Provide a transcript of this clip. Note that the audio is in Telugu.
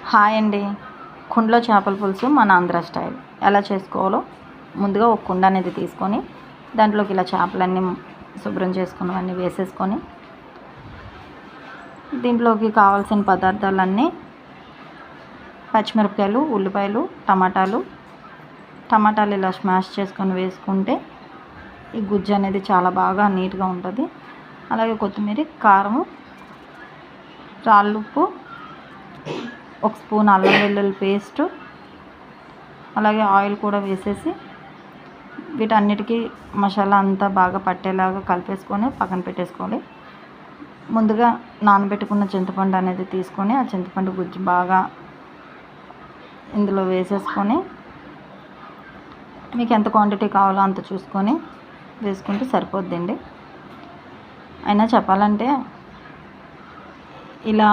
హాయ్ అండి. కుండలో చేపల పులుసు మన ఆంధ్ర స్టైల్ ఎలా చేసుకోవాలో ముందుగా ఒక కుండ అనేది తీసుకొని దాంట్లోకి ఇలా చేపలన్నీ శుభ్రం చేసుకున్నవన్నీ వేసేసుకొని దీంట్లోకి కావాల్సిన పదార్థాలన్నీ పచ్చిమిరపకాయలు, ఉల్లిపాయలు, టమాటాలు ఇలా స్మాష్ చేసుకొని వేసుకుంటే ఈ గుజ్జు అనేది చాలా బాగా నీట్గా ఉంటుంది. అలాగే కొత్తిమీర, కారము, రాళ్ళుప్పు, ఒక స్పూన్ అల్లం వెల్లుల్లి పేస్టు, అలాగే ఆయిల్ కూడా వేసేసి వీటన్నిటికీ మసాలా అంతా బాగా పట్టేలాగా కలిపేసుకొని పక్కన పెట్టేసుకోవాలి. ముందుగా నానబెట్టుకున్న చింతపండు అనేది తీసుకొని ఆ చింతపండు గుజ్జు బాగా ఇందులో వేసేసుకొని మీకు ఎంత క్వాంటిటీ కావాలో అంత చూసుకొని వేసుకుంటే సరిపోద్దండి. అయినా చెప్పాలంటే ఇలా